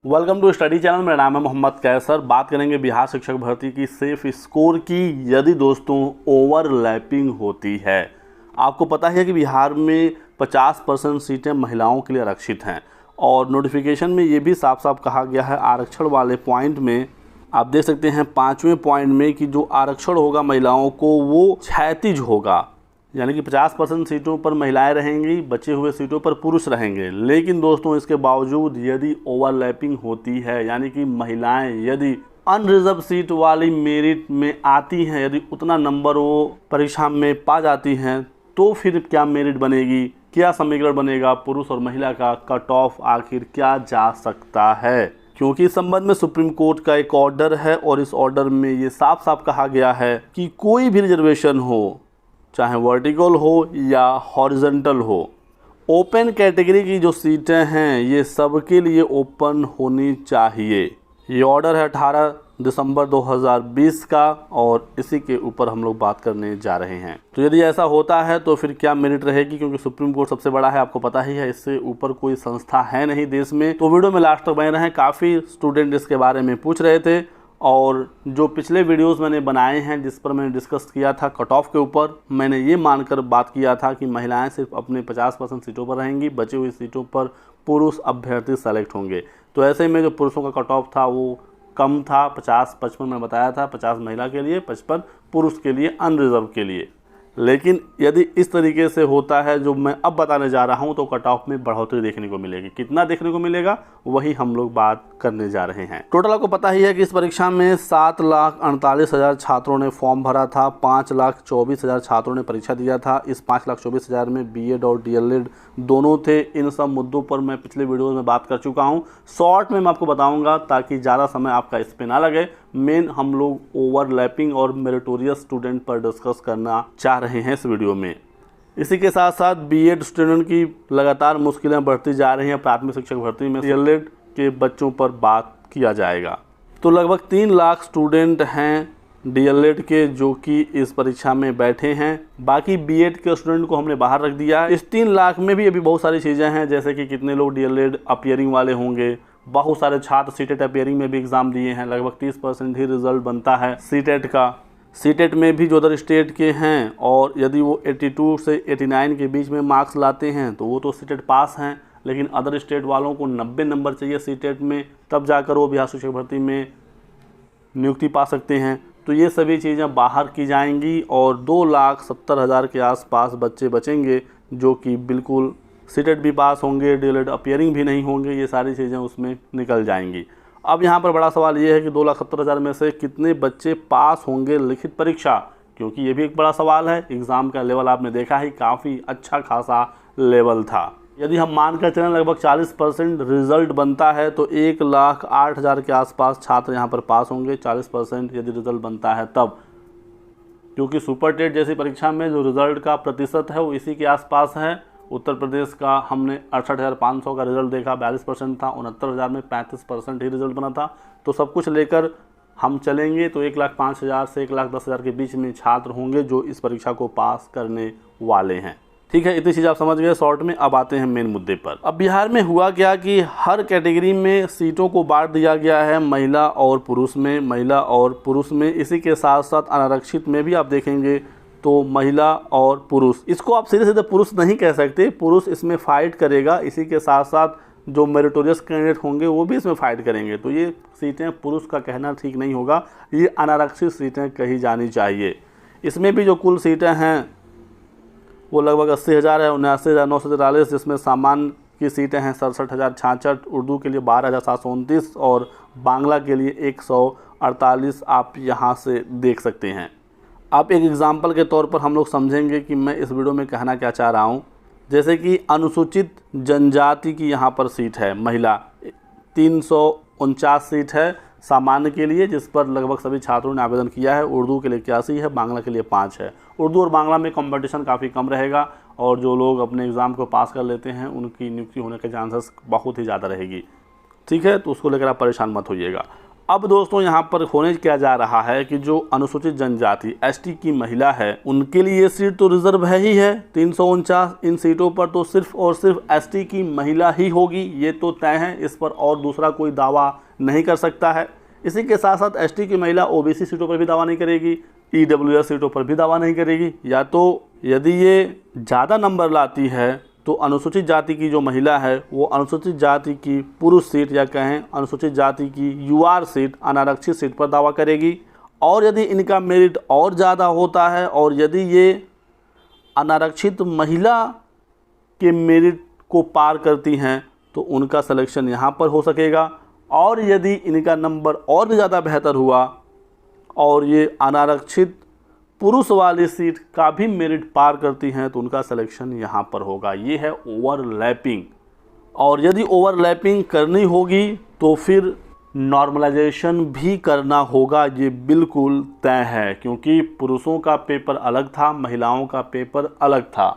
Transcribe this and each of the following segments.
Welcome to study channel. मेरा नाम है मोहम्मद कैसर। बात करेंगे बिहार शिक्षक भर्ती की सेफ स्कोर की। यदि दोस्तों ओवरलैपिंग होती है, आपको पता है कि बिहार में 50% सीटें महिलाओं के लिए आरक्षित हैं और नोटिफिकेशन में ये भी साफ साफ कहा गया है आरक्षण वाले पॉइंट में, आप देख सकते हैं 5वें पॉइंट में, कि जो आरक्षण होगा महिलाओं को वो क्षैतिज होगा, यानी कि 50% सीटों पर महिलाएं रहेंगी, बचे हुए सीटों पर पुरुष रहेंगे। लेकिन दोस्तों इसके बावजूद यदि ओवरलैपिंग होती है, यानी कि महिलाएं यदि अनरिजर्व सीट वाली मेरिट में आती हैं, यदि उतना नंबर वो परीक्षा में पा जाती हैं, तो फिर क्या मेरिट बनेगी, क्या समीकरण बनेगा पुरुष और महिला का, कट ऑफ आखिर क्या जा सकता है। क्योंकि इस संबंध में सुप्रीम कोर्ट का एक ऑर्डर है और इस ऑर्डर में ये साफ साफ कहा गया है कि कोई भी रिजर्वेशन हो, चाहे वर्टिकल हो या हॉरिजॉन्टल हो, ओपन कैटेगरी की जो सीटें हैं ये सबके लिए ओपन होनी चाहिए। ये ऑर्डर है 18 दिसंबर 2020 का और इसी के ऊपर हम लोग बात करने जा रहे हैं। तो यदि ऐसा होता है तो फिर क्या मेरिट रहेगी, क्योंकि सुप्रीम कोर्ट सबसे बड़ा है, आपको पता ही है, इससे ऊपर कोई संस्था है नहीं देश में। तो वीडियो में लास्ट तक बने रहें। काफ़ी स्टूडेंट इसके बारे में पूछ रहे थे और जो पिछले वीडियोस मैंने बनाए हैं जिस पर मैंने डिस्कस किया था कट ऑफ के ऊपर, मैंने ये मानकर बात किया था कि महिलाएं सिर्फ अपने 50% सीटों पर रहेंगी, बची हुई सीटों पर पुरुष अभ्यर्थी सेलेक्ट होंगे। तो ऐसे में जो पुरुषों का कट ऑफ था वो कम था, 50-55 में बताया था, 50 महिला के लिए, 55 पुरुष के लिए, अनरिजर्व के लिए। लेकिन यदि इस तरीके से होता है जो मैं अब बताने जा रहा हूं, तो कट ऑफ में बढ़ोतरी देखने को मिलेगी। कितना देखने को मिलेगा वही हम लोग बात करने जा रहे हैं। टोटल आपको पता ही है कि इस परीक्षा में 7,48,000 छात्रों ने फॉर्म भरा था, 5,24,000 छात्रों ने परीक्षा दिया था। इस 5,24,000 में बीएड और डीएलएड दोनों थे। इन सब मुद्दों पर मैं पिछले वीडियो में बात कर चुका हूँ। शॉर्ट में मैं आपको बताऊँगा ताकि ज़्यादा समय आपका इस पर ना लगे। मेन हम लोग ओवरलैपिंग और मेरिटोरियस स्टूडेंट पर डिस्कस करना चाह रहे हैं इस वीडियो में। इसी के साथ साथ बीएड स्टूडेंट की लगातार मुश्किलें बढ़ती जा रही हैं प्राथमिक शिक्षक भर्ती में, डीएलएड के बच्चों पर बात किया जाएगा। तो लगभग 3 लाख स्टूडेंट हैं डीएलएड के जो कि इस परीक्षा में बैठे हैं। बाकी बीएड के स्टूडेंट को हमने बाहर रख दिया। इस 3 लाख में भी अभी बहुत सारी चीज़ें हैं, जैसे कि कितने लोग डीएलएड अपीयरिंग वाले होंगे। बहुत सारे छात्र सीटेट अपीयरिंग में भी एग्ज़ाम दिए हैं, लगभग 30% ही रिजल्ट बनता है सीटेट का। सीटेट में भी जो अदर स्टेट के हैं और यदि वो 82 से 89 के बीच में मार्क्स लाते हैं तो वो तो सीटेट पास हैं, लेकिन अदर स्टेट वालों को 90 नंबर चाहिए सीटेट में, तब जाकर वो बिहार शिक्षक भर्ती में नियुक्ति पा सकते हैं। तो ये सभी चीज़ें बाहर की जाएंगी और 2,70,000 के आसपास बच्चे बचेंगे जो कि बिल्कुल सीटेट भी पास होंगे, डीएलएड अपीयरिंग भी नहीं होंगे। ये सारी चीज़ें उसमें निकल जाएंगी। अब यहाँ पर बड़ा सवाल ये है कि 2,70,000 में से कितने बच्चे पास होंगे लिखित परीक्षा, क्योंकि ये भी एक बड़ा सवाल है। एग्ज़ाम का लेवल आपने देखा ही काफ़ी अच्छा खासा लेवल था। यदि हम मानकर चलें लगभग 40% रिजल्ट बनता है तो 1,08,000 के आसपास छात्र यहाँ पर पास होंगे, 40% यदि रिजल्ट बनता है तब। क्योंकि सुपर टेट जैसी परीक्षा में जो रिजल्ट का प्रतिशत है वो इसी के आसपास है। उत्तर प्रदेश का हमने 68,500 का रिजल्ट देखा, 42% था। 69,000 में 35% ही रिजल्ट बना था। तो सब कुछ लेकर हम चलेंगे तो 1,05,000 से 1,10,000 के बीच में छात्र होंगे जो इस परीक्षा को पास करने वाले हैं। ठीक है, इतनी चीज़ आप समझ गए शॉर्ट में। अब आते हैं मेन मुद्दे पर। अब बिहार में हुआ क्या कि हर कैटेगरी में सीटों को बांट दिया गया है, महिला और पुरुष में, महिला और पुरुष में। इसी के साथ साथ अनारक्षित में भी आप देखेंगे तो महिला और पुरुष। इसको आप सीधे सीधे पुरुष नहीं कह सकते, पुरुष इसमें फाइट करेगा। इसी के साथ साथ जो मेरिटोरियस कैंडिडेट होंगे वो भी इसमें फाइट करेंगे। तो ये सीटें पुरुष का कहना ठीक नहीं होगा, ये अनारक्षित सीटें कही जानी चाहिए। इसमें भी जो कुल सीटें हैं वो लगभग 80,000 है, 79,943, जिसमें सामान्य की सीटें हैं 67,066, उर्दू के लिए 12,729 और बांग्ला के लिए 148 आप यहाँ से देख सकते हैं। आप एक एग्ज़ाम्पल के तौर पर हम लोग समझेंगे कि मैं इस वीडियो में कहना क्या चाह रहा हूँ। जैसे कि अनुसूचित जनजाति की यहाँ पर सीट है महिला, 349 सीट है सामान्य के लिए, जिस पर लगभग सभी छात्रों ने आवेदन किया है। उर्दू के लिए 81 है, बांग्ला के लिए 5 है। उर्दू और बांग्ला में कंपटीशन काफ़ी कम रहेगा और जो लोग अपने एग्ज़ाम को पास कर लेते हैं उनकी नियुक्ति होने के चांसेस बहुत ही ज़्यादा रहेगी। ठीक है, तो उसको लेकर आप परेशान मत होइएगा। अब दोस्तों यहाँ पर होने क्या जा रहा है कि जो अनुसूचित जनजाति एसटी की महिला है उनके लिए ये सीट तो रिजर्व है ही है 349 इन सीटों पर तो सिर्फ और सिर्फ एसटी की महिला ही होगी, ये तो तय है, इस पर और दूसरा कोई दावा नहीं कर सकता है। इसी के साथ साथ एसटी की महिला ओबीसी सीटों पर भी दावा नहीं करेगी, ईडब्ल्यूएस सीटों पर भी दावा नहीं करेगी। या तो यदि ये ज़्यादा नंबर लाती है तो अनुसूचित जाति की जो महिला है वो अनुसूचित जाति की पुरुष सीट या कहें अनुसूचित जाति की यूआर सीट अनारक्षित सीट पर दावा करेगी। और यदि इनका मेरिट और ज़्यादा होता है और यदि ये अनारक्षित महिला के मेरिट को पार करती हैं तो उनका सिलेक्शन यहाँ पर हो सकेगा। और यदि इनका नंबर और भी ज़्यादा बेहतर हुआ और ये अनारक्षित पुरुष वाली सीट का भी मेरिट पार करती हैं तो उनका सिलेक्शन यहाँ पर होगा। ये है ओवरलैपिंग। और यदि ओवरलैपिंग करनी होगी तो फिर नॉर्मलाइजेशन भी करना होगा, ये बिल्कुल तय है, क्योंकि पुरुषों का पेपर अलग था, महिलाओं का पेपर अलग था,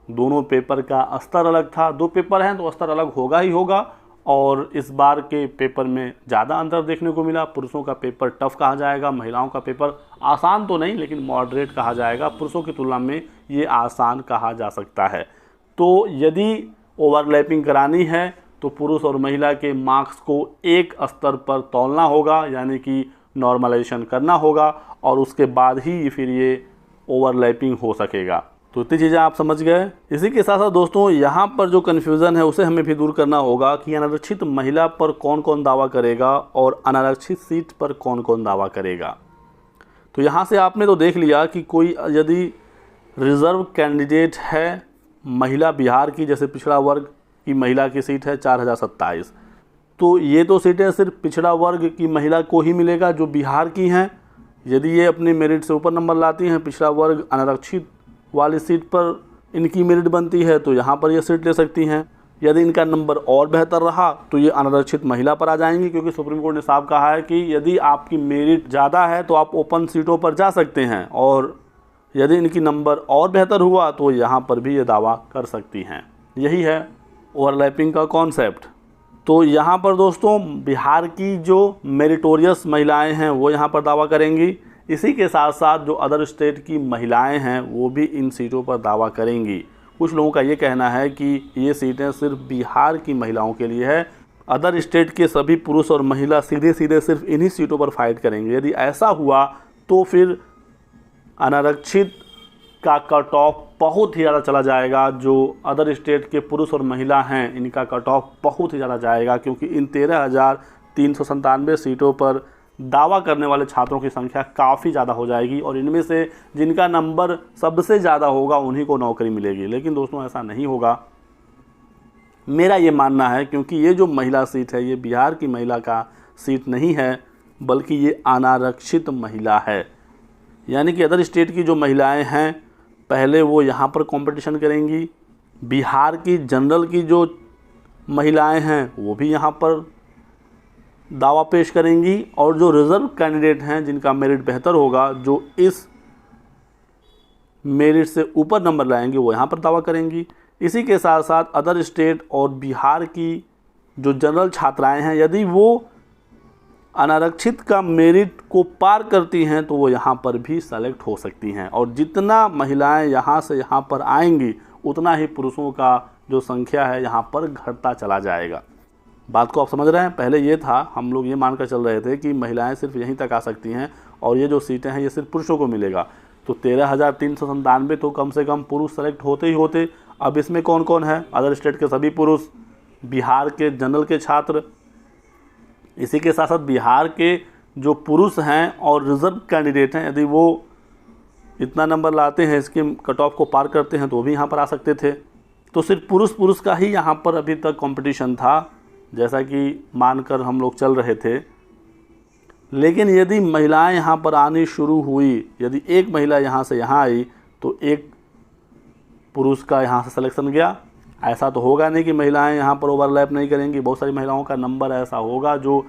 दोनों पेपर का स्तर अलग था। दो पेपर हैं तो स्तर अलग होगा ही होगा। और इस बार के पेपर में ज़्यादा अंतर देखने को मिला। पुरुषों का पेपर टफ कहा जाएगा, महिलाओं का पेपर आसान तो नहीं लेकिन मॉडरेट कहा जाएगा। पुरुषों की तुलना में ये आसान कहा जा सकता है। तो यदि ओवरलैपिंग करानी है तो पुरुष और महिला के मार्क्स को एक स्तर पर तौलना होगा, यानी कि नॉर्मलाइजेशन करना होगा, और उसके बाद ही फिर ये ओवरलैपिंग हो सकेगा। तो इतनी चीज़ें आप समझ गए। इसी के साथ साथ दोस्तों यहाँ पर जो कन्फ्यूज़न है उसे हमें भी दूर करना होगा कि अनारक्षित महिला पर कौन कौन दावा करेगा और अनारक्षित सीट पर कौन कौन दावा करेगा। तो यहाँ से आपने तो देख लिया कि कोई यदि रिज़र्व कैंडिडेट है महिला बिहार की, जैसे पिछड़ा वर्ग की महिला की सीट है 4027, तो ये तो सीटें सिर्फ पिछड़ा वर्ग की महिला को ही मिलेगा जो बिहार की हैं। यदि ये अपने मेरिट से ऊपर नंबर लाती हैं, पिछड़ा वर्ग अनारक्षित वाली सीट पर इनकी मेरिट बनती है तो यहाँ पर ये सीट ले सकती हैं। यदि इनका नंबर और बेहतर रहा तो ये अनारक्षित महिला पर आ जाएंगी, क्योंकि सुप्रीम कोर्ट ने साफ कहा है कि यदि आपकी मेरिट ज़्यादा है तो आप ओपन सीटों पर जा सकते हैं, और यदि इनकी नंबर और बेहतर हुआ तो यहाँ पर भी ये दावा कर सकती हैं। यही है ओवरलैपिंग का कॉन्सेप्ट। तो यहाँ पर दोस्तों बिहार की जो मेरिटोरियस महिलाएँ हैं वो यहाँ पर दावा करेंगी। इसी के साथ साथ जो अदर स्टेट की महिलाएं हैं वो भी इन सीटों पर दावा करेंगी। कुछ लोगों का ये कहना है कि ये सीटें सिर्फ बिहार की महिलाओं के लिए है, अदर स्टेट के सभी पुरुष और महिला सीधे सीधे सिर्फ इन्हीं सीटों पर फाइट करेंगे। यदि ऐसा हुआ तो फिर अनारक्षित का कट ऑफ बहुत ही ज़्यादा चला जाएगा। जो अदर स्टेट के पुरुष और महिला हैं इनका कट ऑफ बहुत ही ज़्यादा जाएगा, क्योंकि इन 13,397 सीटों पर दावा करने वाले छात्रों की संख्या काफ़ी ज़्यादा हो जाएगी, और इनमें से जिनका नंबर सबसे ज़्यादा होगा उन्हीं को नौकरी मिलेगी। लेकिन दोस्तों ऐसा नहीं होगा, मेरा ये मानना है, क्योंकि ये जो महिला सीट है ये बिहार की महिला का सीट नहीं है, बल्कि ये अनारक्षित महिला है। यानी कि अदर स्टेट की जो महिलाएं हैं पहले वो यहाँ पर कंपटीशन करेंगी, बिहार की जनरल की जो महिलाएं हैं वो भी यहाँ पर दावा पेश करेंगी, और जो रिज़र्व कैंडिडेट हैं जिनका मेरिट बेहतर होगा, जो इस मेरिट से ऊपर नंबर लाएंगे वो यहाँ पर दावा करेंगी। इसी के साथ साथ अदर स्टेट और बिहार की जो जनरल छात्राएं हैं यदि वो अनारक्षित का मेरिट को पार करती हैं तो वो यहाँ पर भी सेलेक्ट हो सकती हैं, और जितना महिलाएं यहाँ से यहाँ पर आएंगी उतना ही पुरुषों का जो संख्या है यहाँ पर घटता चला जाएगा। बात को आप समझ रहे हैं। पहले ये था, हम लोग ये मानकर चल रहे थे कि महिलाएं सिर्फ यहीं तक आ सकती हैं और ये जो सीटें हैं ये सिर्फ पुरुषों को मिलेगा। तो 13,397 तो कम से कम पुरुष सेलेक्ट होते ही होते। अब इसमें कौन कौन है? अदर स्टेट के सभी पुरुष, बिहार के जनरल के छात्र, इसी के साथ साथ बिहार के जो पुरुष हैं और रिज़र्व कैंडिडेट हैं, यदि वो इतना नंबर लाते हैं, इसके कट ऑफ को पार करते हैं तो वो भी यहाँ पर आ सकते थे। तो सिर्फ पुरुष का ही यहाँ पर अभी तक कंपटीशन था, जैसा कि मानकर हम लोग चल रहे थे। लेकिन यदि महिलाएं यहाँ पर आनी शुरू हुई, यदि एक महिला यहाँ से यहाँ आई तो एक पुरुष का यहाँ से सिलेक्शन गया। ऐसा तो होगा नहीं कि महिलाएं यहाँ पर ओवरलैप नहीं करेंगी। बहुत सारी महिलाओं का नंबर ऐसा होगा जो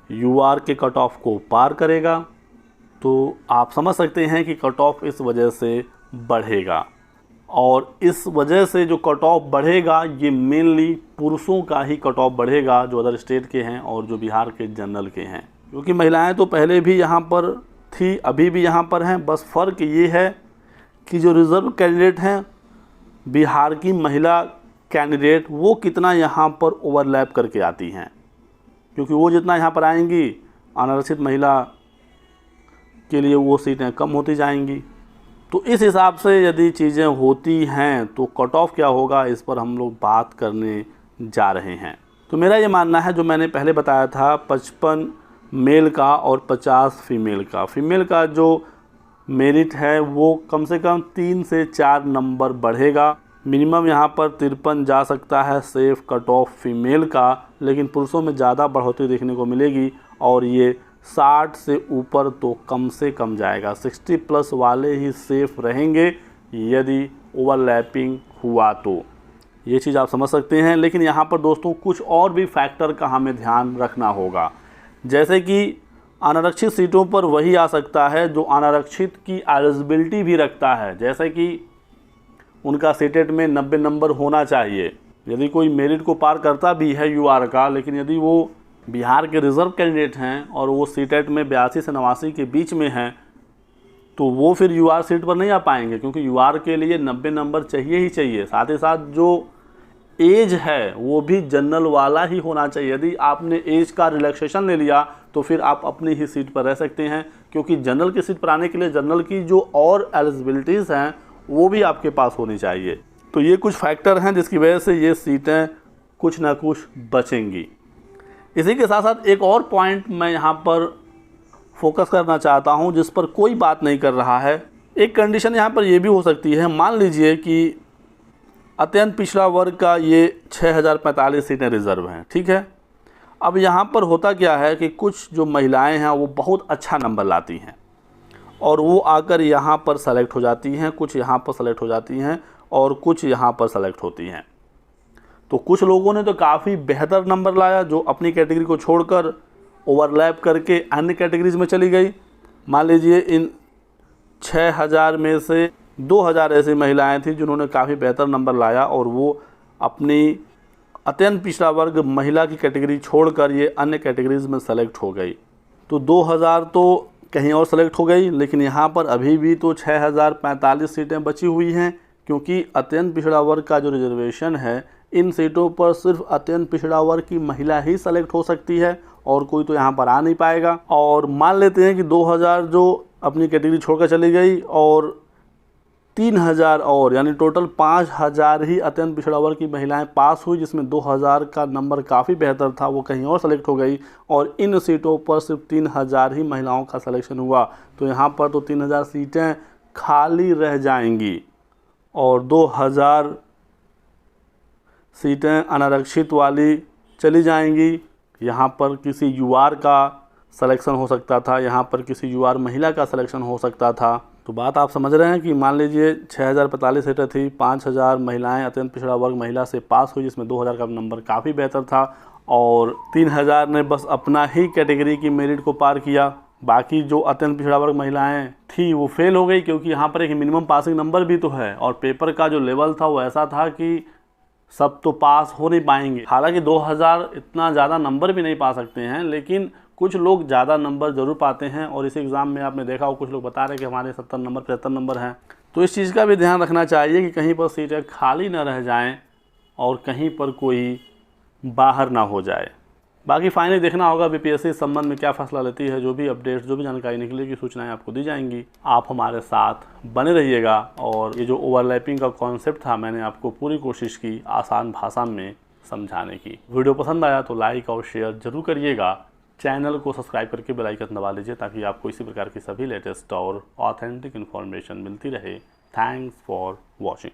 यूआर के कट ऑफ को पार करेगा। तो आप समझ सकते हैं कि कट ऑफ इस वजह से बढ़ेगा। और इस वजह से जो कट ऑफ बढ़ेगा ये मेनली पुरुषों का ही कट ऑफ बढ़ेगा, जो अदर स्टेट के हैं और जो बिहार के जनरल के हैं। क्योंकि महिलाएं तो पहले भी यहाँ पर थी, अभी भी यहाँ पर हैं, बस फ़र्क ये है कि जो रिज़र्व कैंडिडेट हैं बिहार की महिला कैंडिडेट वो कितना यहाँ पर ओवरलैप करके आती हैं, क्योंकि वो जितना यहाँ पर आएंगी अनारक्षित महिला के लिए वो सीटें कम होती जाएंगी। तो इस हिसाब से यदि चीज़ें होती हैं तो कट ऑफ क्या होगा, इस पर हम लोग बात करने जा रहे हैं। तो मेरा ये मानना है, जो मैंने पहले बताया था 55 मेल का और 50 फीमेल का। फीमेल का जो मेरिट है वो कम से कम 3 से 4 नंबर बढ़ेगा। मिनिमम यहाँ पर 53 जा सकता है सेफ कट ऑफ फीमेल का, लेकिन पुरुषों में ज़्यादा बढ़ोतरी देखने को मिलेगी और ये 60 से ऊपर तो कम से कम जाएगा। 60 प्लस वाले ही सेफ रहेंगे यदि ओवरलैपिंग हुआ तो, ये चीज़ आप समझ सकते हैं। लेकिन यहाँ पर दोस्तों कुछ और भी फैक्टर का हमें ध्यान रखना होगा, जैसे कि अनारक्षित सीटों पर वही आ सकता है जो अनारक्षित की एलिजिबिलिटी भी रखता है, जैसे कि उनका सीटेट में 90 नंबर होना चाहिए। यदि कोई मेरिट को पार करता भी है यूआर का, लेकिन यदि वो बिहार के रिज़र्व कैंडिडेट हैं और वो सीटेट में 82 से 89 के बीच में हैं, तो वो फिर यूआर सीट पर नहीं आ पाएंगे, क्योंकि यूआर के लिए 90 नंबर चाहिए ही चाहिए। साथ ही साथ जो एज है वो भी जनरल वाला ही होना चाहिए। यदि आपने एज का रिलैक्सेशन ले लिया तो फिर आप अपनी ही सीट पर रह सकते हैं, क्योंकि जनरल की सीट पर आने के लिए जनरल की जो और एलिजिबिलिटीज़ हैं वो भी आपके पास होनी चाहिए। तो ये कुछ फैक्टर हैं जिसकी वजह से ये सीटें कुछ ना कुछ बचेंगी। इसी के साथ साथ एक और पॉइंट मैं यहाँ पर फोकस करना चाहता हूँ जिस पर कोई बात नहीं कर रहा है। एक कंडीशन यहाँ पर ये भी हो सकती है, मान लीजिए कि अत्यंत पिछड़ा वर्ग का ये 6045 सीटें रिज़र्व हैं, ठीक है। अब यहाँ पर होता क्या है कि कुछ जो महिलाएं हैं वो बहुत अच्छा नंबर लाती हैं और वो आकर यहाँ पर सेलेक्ट हो जाती हैं, कुछ यहाँ पर सेलेक्ट हो जाती हैं और कुछ यहाँ पर सेलेक्ट होती हैं। तो कुछ लोगों ने तो काफ़ी बेहतर नंबर लाया जो अपनी कैटेगरी को छोड़कर ओवरलैप करके अन्य कैटेगरीज में चली गई। मान लीजिए इन 6000 में से 2000 ऐसी महिलाएं थी जिन्होंने काफ़ी बेहतर नंबर लाया और वो अपनी अत्यंत पिछड़ा वर्ग महिला की कैटेगरी छोड़कर ये अन्य कैटेगरीज में सेलेक्ट हो गई। तो 2000 तो कहीं और सेलेक्ट हो गई, लेकिन यहाँ पर अभी भी तो 6045 सीटें बची हुई हैं, क्योंकि अत्यंत पिछड़ा वर्ग का जो रिजर्वेशन है इन सीटों पर सिर्फ अत्यंत पिछड़ा वर्ग की महिला ही सेलेक्ट हो सकती है और कोई तो यहाँ पर आ नहीं पाएगा। और मान लेते हैं कि 2000 जो अपनी कैटेगरी छोड़कर चली गई और 3000 और यानी टोटल 5000 ही अत्यंत पिछड़ा वर्ग की महिलाएं पास हुई, जिसमें 2000 का नंबर काफ़ी बेहतर था वो कहीं और सेलेक्ट हो गई और इन सीटों पर सिर्फ 3000 ही महिलाओं का सिलेक्शन हुआ। तो यहाँ पर तो 3000 सीटें खाली रह जाएंगी और 2000 सीटें अनारक्षित वाली चली जाएंगी। यहाँ पर किसी यूआर का सिलेक्शन हो सकता था, यहाँ पर किसी यूआर महिला का सिलेक्शन हो सकता था। तो बात आप समझ रहे हैं कि मान लीजिए 6045 सीटें थी, 5000 महिलाएं अत्यंत पिछड़ा वर्ग महिला से पास हुई, जिसमें 2000 का नंबर काफ़ी बेहतर था और 3000 ने बस अपना ही कैटेगरी की मेरिट को पार किया। बाकी जो अत्यंत पिछड़ा वर्ग महिलाएं थी वो फेल हो गई, क्योंकि यहाँ पर एक मिनिमम पासिंग नंबर भी तो है और पेपर का जो लेवल था वो ऐसा था कि सब तो पास हो नहीं पाएंगे। हालांकि 2000 इतना ज़्यादा नंबर भी नहीं पा सकते हैं, लेकिन कुछ लोग ज़्यादा नंबर ज़रूर पाते हैं और इस एग्ज़ाम में आपने देखा हो कुछ लोग बता रहे हैं कि हमारे 70 नंबर 75 नंबर हैं। तो इस चीज़ का भी ध्यान रखना चाहिए कि कहीं पर सीटें खाली ना रह जाएं और कहीं पर कोई बाहर ना हो जाए। बाकी फाइनली देखना होगा बीपीएससी इस संबंध में क्या फैसला लेती है। जो भी अपडेट्स, जो भी जानकारी निकलेगी, सूचनाएं आपको दी जाएंगी। आप हमारे साथ बने रहिएगा और ये जो ओवरलैपिंग का कॉन्सेप्ट था मैंने आपको पूरी कोशिश की आसान भाषा में समझाने की। वीडियो पसंद आया तो लाइक और शेयर जरूर करिएगा। चैनल को सब्सक्राइब करके बेल आइकन दबा लीजिए ताकि आपको इसी प्रकार की सभी लेटेस्ट और ऑथेंटिक इन्फॉर्मेशन मिलती रहे। Thanks for watching.